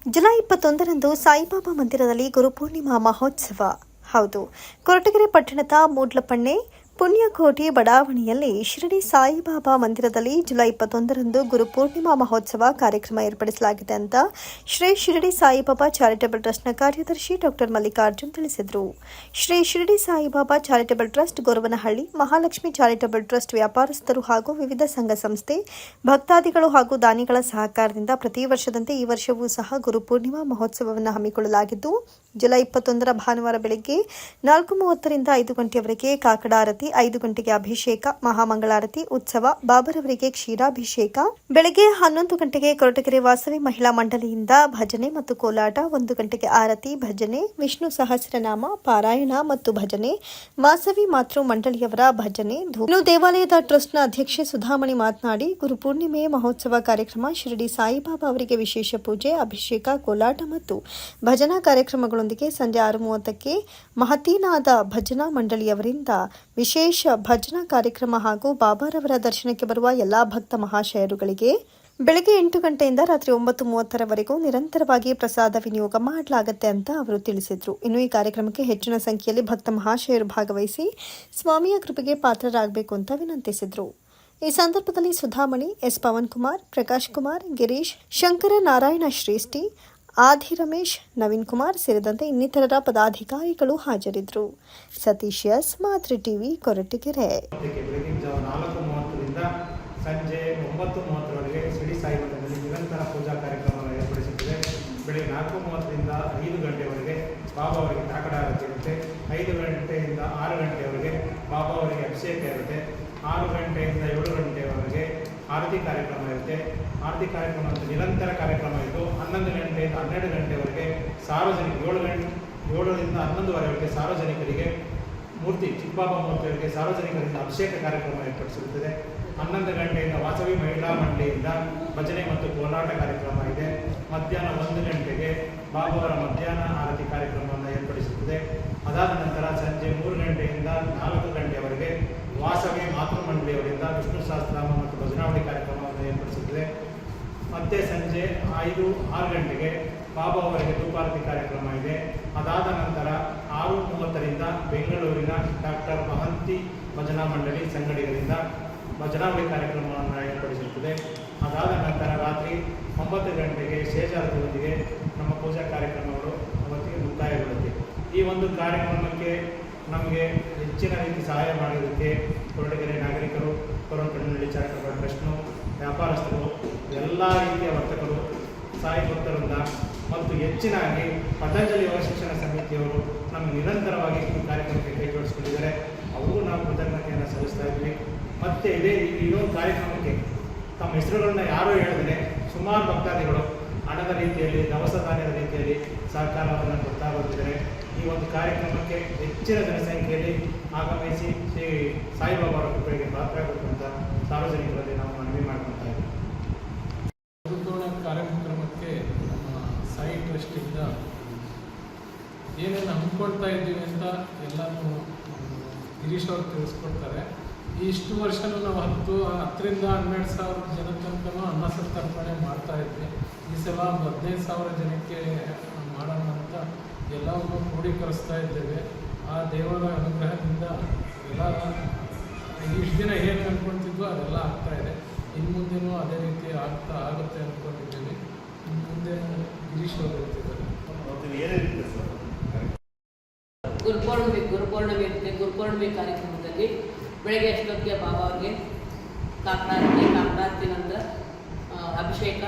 July 21ರಂದು Saibaba ಮಂದಿರದಲ್ಲಿ ಗುರುಪೂರ್ಣಿಮಾ ಮಹೋತ್ಸವ. ಹೌದು, ಕೊರಟಗೆರೆ ಪಟ್ಟಣದ ಮೂಡ್ಲಪಣ್ಣೆ ಪುಣ್ಯಕೋಟಿ ಬಡಾವಣೆಯಲ್ಲಿ ಶಿರಡಿ ಸಾಯಿಬಾಬಾ ಮಂದಿರದಲ್ಲಿ ಜುಲೈ 21ರಂದು ಗುರುಪೂರ್ಣಿಮಾ ಮಹೋತ್ಸವ ಕಾರ್ಯಕ್ರಮ ಏರ್ಪಡಿಸಲಾಗಿದೆ ಅಂತ ಶ್ರೀ ಶಿರಡಿ ಸಾಯಿಬಾಬಾ ಚಾರಿಟಬಲ್ ಟ್ರಸ್ಟ್ನ ಕಾರ್ಯದರ್ಶಿ ಡಾಕ್ಟರ್ ಮಲ್ಲಿಕಾರ್ಜುನ್ ತಿಳಿಸಿದರು. Shri Shirdi Saibaba charitable trust, Goravanahalli, Mahalakshmi charitable trust ವ್ಯಾಪಾರಸ್ಥರು ಹಾಗೂ ವಿವಿಧ ಸಂಘ ಸಂಸ್ಥೆ, ಭಕ್ತಾದಿಗಳು ಹಾಗೂ ದಾನಿಗಳ ಸಹಕಾರದಿಂದ ಪ್ರತಿ ವರ್ಷದಂತೆ ಈ ವರ್ಷವೂ ಸಹ ಗುರುಪೂರ್ಣಿಮಾ ಮಹೋತ್ಸವವನ್ನು ಹಮ್ಮಿಕೊಳ್ಳಲಾಗಿದ್ದು, ಜುಲೈ 21ರ ಭಾನುವಾರ ಬೆಳಗ್ಗೆ 4:30ರಿಂದ 5 ಗಂಟೆಯವರೆಗೆ ಕಾಕಡ ಆರತಿ, 5 ಗಂಟೆಗೆ ಅಭಿಷೇಕ, ಮಹಾಮಂಗಳಾರತಿ ಉತ್ಸವ, ಬಾಬರವರಿಗೆ ಕ್ಷೀರಾಭಿಷೇಕ, ಬೆಳಗ್ಗೆ 11 ಗಂಟೆಗೆ ಕೊರಟಗೆರೆ ವಾಸವಿ ಮಹಿಳಾ ಮಂಡಳಿಯಿಂದ ಭಜನೆ ಮತ್ತು ಕೋಲಾಟ, 1 ಗಂಟೆಗೆ ಆರತಿ, ಭಜನೆ, ವಿಷ್ಣು ಸಹಸ್ರನಾಮ ಪಾರಾಯಣ ಮತ್ತು ಭಜನೆ, ವಾಸವಿ ಮಾತೃ ಮಂಡಳಿಯವರ ಭಜನೆ. ಇನ್ನು ದೇವಾಲಯದ ಟ್ರಸ್ಟ್ನ ಅಧ್ಯಕ್ಷೆ ಸುಧಾಮಣಿ ಮಾತನಾಡಿ, ಗುರುಪೂರ್ಣಿಮೆ ಮಹೋತ್ಸವ ಕಾರ್ಯಕ್ರಮ ಶಿರಡಿ ಸಾಯಿಬಾಬಾ ಅವರಿಗೆ ವಿಶೇಷ ಪೂಜೆ, ಅಭಿಷೇಕ, ಕೋಲಾಟ ಮತ್ತು ಭಜನಾ ಕಾರ್ಯಕ್ರಮಗಳೊಂದಿಗೆ ಸಂಜೆ 6:30ಕ್ಕೆ ಮಹತೀನಾದ ಭಜನಾ ಮಂಡಳಿಯವರಿಂದ ವಿಶೇಷ ಭಜನಾ ಕಾರ್ಯಕ್ರಮ ಹಾಗೂ ಬಾಬಾರವರ ದರ್ಶನಕ್ಕೆ ಬರುವ ಎಲ್ಲಾ ಭಕ್ತ ಮಹಾಶಯರುಗಳಿಗೆ ಬೆಳಗ್ಗೆ 8 ಗಂಟೆಯಿಂದ ರಾತ್ರಿ 9:30ರವರೆಗೂ ನಿರಂತರವಾಗಿ ಪ್ರಸಾದ ವಿನಿಯೋಗ ಮಾಡಲಾಗುತ್ತೆ ಅಂತ ಅವರು ತಿಳಿಸಿದರು. ಇನ್ನು ಈ ಕಾರ್ಯಕ್ರಮಕ್ಕೆ ಹೆಚ್ಚಿನ ಸಂಖ್ಯೆಯಲ್ಲಿ ಭಕ್ತ ಮಹಾಶಯರು ಭಾಗವಹಿಸಿ ಸ್ವಾಮಿಯ ಕೃಪೆಗೆ ಪಾತ್ರರಾಗಬೇಕು ಅಂತ ವಿನಂತಿಸಿದರು. ಈ ಸಂದರ್ಭದಲ್ಲಿ ಸುಧಾಮಣಿ, ಎಸ್ ಪವನ್ ಕುಮಾರ್, ಪ್ರಕಾಶ್ ಕುಮಾರ್, ಗಿರೀಶ್, ಶಂಕರ ನಾರಾಯಣ ಶ್ರೇಷ್ಠಿ, ಆದಿ ರಮೇಶ್, ನವೀನ್ ಕುಮಾರ್ ಸೇರಿದಂತೆ ಇನ್ನಿತರರ ಪದಾಧಿಕಾರಿಗಳು ಹಾಜರಿದ್ದರು. ಸತೀಶ್ ಎಸ್, ಮಾತೃ ಟಿವಿ, ಕೊರಟಗೆರೆ. ಸಂಜೆ 9:30ರವರೆಗೆ ಶಿರಡಿ ಸಾಯಿ ಮಂದಿರದಲ್ಲಿ ನಿರಂತರ ಪೂಜಾ ಕಾರ್ಯಕ್ರಮವನ್ನು ಏರ್ಪಡಿಸುತ್ತದೆ. ಬೆಳಗ್ಗೆ 4:30ರಿಂದ 5 ಗಂಟೆವರೆಗೆ ಬಾಬಾ ಅವರಿಗೆ ಕಾಕಡ ಆರತಿ ಇರುತ್ತೆ. 5 ಗಂಟೆಯಿಂದ 6 ಗಂಟೆವರೆಗೆ ಬಾಬಾ ಅವರಿಗೆ ಅಭಿಷೇಕ ಇರುತ್ತೆ. 6 ಗಂಟೆಯಿಂದ 7 ಗಂಟೆವರೆಗೆ ಆರತಿ ಕಾರ್ಯಕ್ರಮ ಇರುತ್ತೆ. ಆರತಿ ಕಾರ್ಯಕ್ರಮ ಅಂತ ನಿರಂತರ ಕಾರ್ಯಕ್ರಮ ಇದ್ದು 11 ಗಂಟೆಯಿಂದ 12 ಗಂಟೆವರೆಗೆ ಸಾರ್ವಜನಿಕ 7ರಿಂದ 11:30ವರೆಗೆ ಸಾರ್ವಜನಿಕರಿಗೆ ಮೂರ್ತಿ ಚಿಕ್ಕಬಾಬಾ ಮೂರ್ತಿಯವರಿಗೆ ಸಾರ್ವಜನಿಕರಿಂದ ಅಭಿಷೇಕ ಕಾರ್ಯಕ್ರಮ ಏರ್ಪಡಿಸಿರುತ್ತದೆ. 11 ಗಂಟೆಯಿಂದ ವಾಸವಿ ಮಹಿಳಾ ಮಂಡಳಿಯಿಂದ ಭಜನೆ ಮತ್ತು ಕೋಲಾಟ ಕಾರ್ಯಕ್ರಮ ಇದೆ. ಮಧ್ಯಾಹ್ನ 1 ಗಂಟೆಗೆ ಬಾಬಾವರ ಮಧ್ಯಾಹ್ನ ಆರತಿ ಕಾರ್ಯಕ್ರಮವನ್ನು ಏರ್ಪಡಿಸುತ್ತದೆ. ಅದಾದ ನಂತರ ಸಂಜೆ 3 ಗಂಟೆಯಿಂದ 4 ಗಂಟೆಯವರೆಗೆ ವಾಸವಿ ಮಾತೃ ಮಂಡಳಿಯವರಿಂದ ವಿಷ್ಣು ಸಹಸ್ರನಾಮ ಮತ್ತು ಭಜನಾವಳಿ ಕಾರ್ಯಕ್ರಮವನ್ನು ಏರ್ಪಡಿಸುತ್ತದೆ. ಮತ್ತೆ ಸಂಜೆ 5-6 ಗಂಟೆಗೆ ಬಾಬಾ ಅವರಿಗೆ ಧೂಪಾರತಿ ಕಾರ್ಯಕ್ರಮ ಇದೆ. ಅದಾದ ನಂತರ 6:30ರಿಂದ ಬೆಂಗಳೂರಿನ ಡಾಕ್ಟರ್ ಮಹಂತಿ ಭಜನಾ ಮಂಡಳಿ ಸಂಗಡಿಗರಿಂದ ಭಜನಾವಳಿ ಕಾರ್ಯಕ್ರಮವನ್ನು ಏರ್ಪಡಿಸುತ್ತದೆ. ಅದಾದ ನಂತರ ರಾತ್ರಿ 9 ಗಂಟೆಗೆ ಶೇಷಾರತಿಯೊಂದಿಗೆ ನಮ್ಮ ಪೂಜಾ ಕಾರ್ಯಕ್ರಮಗಳು ಅವತ್ತಿಗೆ ಮುಕ್ತಾಯಗೊಳ್ಳುತ್ತೆ. ಈ ಒಂದು ಕಾರ್ಯಕ್ರಮಕ್ಕೆ ನಮಗೆ ಹೆಚ್ಚಿನ ರೀತಿ ಸಹಾಯ ಮಾಡಿದ್ದಕ್ಕೆ ಕೊರಟಗೆರೆ ನಾಗರಿಕರು, ಕೊರಟಗೆರೆ ಚಾರಿಟಬಲ್ ಟ್ರಸ್ಟ್ನು, ವ್ಯಾಪಾರಸ್ಥರು, ಎಲ್ಲ ರೀತಿಯ ವರ್ತಕರು, ಸಾಯಿ ಭಕ್ತರಿಂದ ಮತ್ತು ಹೆಚ್ಚಿನಾಗಿ ಪತಂಜಲಿ ಯೋಗ ಶಿಕ್ಷಣ ಸಮಿತಿಯವರು ನಮಗೆ ನಿರಂತರವಾಗಿ ಈ ಕಾರ್ಯಕ್ರಮಕ್ಕೆ ಕೈ ಜೋಡಿಸಿಕೊಂಡಿದ್ದಾರೆ. ಅವರಿಗೂ ನಾವು ಕೃತಜ್ಞತೆಯನ್ನು ಸಲ್ಲಿಸ್ತಾ ಇದ್ವಿ. ಮತ್ತು ಇದೊಂದು ಕಾರ್ಯಕ್ರಮಕ್ಕೆ ತಮ್ಮ ಹೆಸರುಗಳನ್ನ ಯಾರೂ ಹೇಳಿದರೆ ಸುಮಾರು ಭಕ್ತಾದಿಗಳು ಹಣದ ರೀತಿಯಲ್ಲಿ, ದವಸ ಧಾನ್ಯದ ರೀತಿಯಲ್ಲಿ ಸಹಕಾರವನ್ನು ಕೊಡ್ತಾ ಬಂದಿದ್ದಾರೆ. ಈ ಒಂದು ಕಾರ್ಯಕ್ರಮಕ್ಕೆ ಹೆಚ್ಚಿನ ಜನಸಂಖ್ಯೆಯಲ್ಲಿ ಆಗಮಿಸಿ ಶ್ರೀ ಸಾಯಿಬಾಬಾ ಅವರ ಕೃಪೆಗೆ ಪಾತ್ರರಾಗಬೇಕು ಅಂತ ಸಾರ್ವಜನಿಕರಲ್ಲಿ ನಾವು ಮನವಿ ಮಾಡ್ಕೊತಾ ಇದ್ದೀವಿ. ಕಾರ್ಯಕ್ರಮಕ್ಕೆ ನಮ್ಮ ಸಾಯಿ ಟ್ರಸ್ಟಿಂದ ಏನೇನು ಹಮ್ಮಿಕೊಳ್ತಾ ಇದ್ದೀವಿ ಅಂತ ಎಲ್ಲನೂ ಗಿರೀಶ್ ಅವರು ತಿಳಿಸ್ಕೊಡ್ತಾರೆ. ಇಷ್ಟು ವರ್ಷನೂ ನಾವು 10ರಿಂದ 12,000 ಜನ ತನಕನೂ ಅನ್ನ ಸಂತರ್ಪಣೆ ಮಾಡ್ತಾ ಇದ್ವಿ. ಈ ಸಲ 15,000 ಜನಕ್ಕೆ ಮಾಡೋಣ ಅಂತ ಎಲ್ಲವನ್ನೂ ಕ್ರೋಢೀಕರಿಸ್ತಾ ಇದ್ದೇವೆ. ಆ ದೇವರ ಅನುಗ್ರಹದಿಂದ ಎಲ್ಲ ಇಷ್ಟು ದಿನ ಏನು ಅಂದ್ಕೊಳ್ತಿದ್ವೋ ಅದೆಲ್ಲ ಆಗ್ತಾಯಿದೆ. ಇನ್ನು ಮುಂದೆನೂ ಅದೇ ರೀತಿ ಆಗುತ್ತೆ ಅಂದ್ಕೊಂಡಿದ್ದೀವಿ. ಇನ್ನು ಮುಂದೆ ಗಿರೀಶ್ ಅವರು ಹೇಳ್ತಿದ್ದಾರೆ. ಗುರುಪೂರ್ಣಿಮೆ ಕಾರ್ಯಕ್ರಮದಲ್ಲಿ ಬೆಳಗ್ಗೆ ಅಷ್ಟೊತ್ತಿಗೆ ಬಾಬಾ ಅವರಿಗೆ ಕಾಕಡಾರತಿ ನಂತರ ಅಭಿಷೇಕ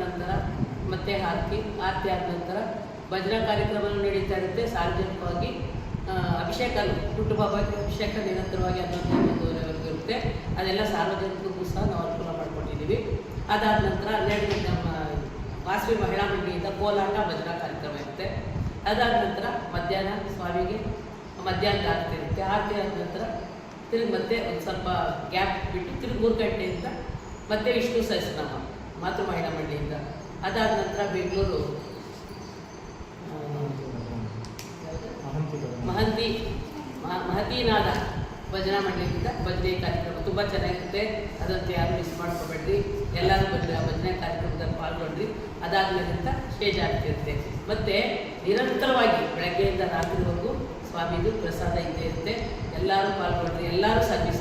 ನಂತರ ಮತ್ತೆ ಆರತಿ ಆದ ನಂತರ ಭಜನಾ ಕಾರ್ಯಕ್ರಮ ನಡೀತಾ ಇರುತ್ತೆ. ಸಾರ್ವಜನಿಕವಾಗಿ ಅಭಿಷೇಕ ಹುಟ್ಟುಬಾಬಾಗೆ ಅಭಿಷೇಕ ನಿರಂತರವಾಗಿ 11:30ವರೆಗೂ ಇರುತ್ತೆ. ಅದೆಲ್ಲ ಸಾರ್ವಜನಿಕರಿಗೂ ಸಹ ನಾವು ಅನುಕೂಲ ಮಾಡಿಕೊಟ್ಟಿದ್ದೀವಿ. ಅದಾದ ನಂತರ 12 ನಮ್ಮ ವಾಸವಿ ಮಹಿಳಾ ಮಂಡಳಿಯಿಂದ ಕೋಲಾಟ ಭಜನಾ ಕಾರ್ಯಕ್ರಮ ಇರುತ್ತೆ. ಅದಾದ ನಂತರ ಮಧ್ಯಾಹ್ನ ಸ್ವಾಮಿಗೆ ಮಧ್ಯಾಹ್ನದ ಆರತಿ ಇರುತ್ತೆ. ಆರತಿ ಆದ ನಂತರ ತಿರುಗಿ ಮತ್ತೆ ಒಂದು ಸ್ವಲ್ಪ ಗ್ಯಾಪ್ ಬಿಟ್ಟು ತಿರುಗಿ 3 ಗಂಟೆಯಿಂದ ಮತ್ತೆ ವಿಷ್ಣು ಸಹಸ್ರನಾಮ ಮಾತೃ ಮಹಿಳಾ ಮಂಡಳಿಯಿಂದ. ಅದಾದ ನಂತರ ಬೆಂಗಳೂರು ಮಹತೀನಾದ ಭಜನಾ ಮಂಡಳಿಯಿಂದ ಭಜನೆ ಕಾರ್ಯಕ್ರಮ ತುಂಬ ಚೆನ್ನಾಗಿರುತ್ತೆ. ಅದಂತೆ ಯಾರು ಮಿಸ್ ಮಾಡ್ಕೊಬೇಡ್ರಿ. ಎಲ್ಲರೂ ಭಜನೆ ಕಾರ್ಯಕ್ರಮದಲ್ಲಿ ಪಾಲ್ಗೊಳ್ರಿ. ಅದಾದಮೇಲೆ ಅಂತ ಸ್ಟೇಜ್ ಆಗ್ತಿರುತ್ತೆ. ಮತ್ತು ನಿರಂತರವಾಗಿ ಬೆಳಗ್ಗೆಯಿಂದ ರಾತ್ರಿವರೆಗೂ ಸ್ವಾಮಿದು ಪ್ರಸಾದ ಇದ್ದೇ ಇರುತ್ತೆ. ಎಲ್ಲರೂ ಪಾಲ್ಗೊಳ್ರಿ, ಎಲ್ಲರೂ ಸರ್ವಿಸ್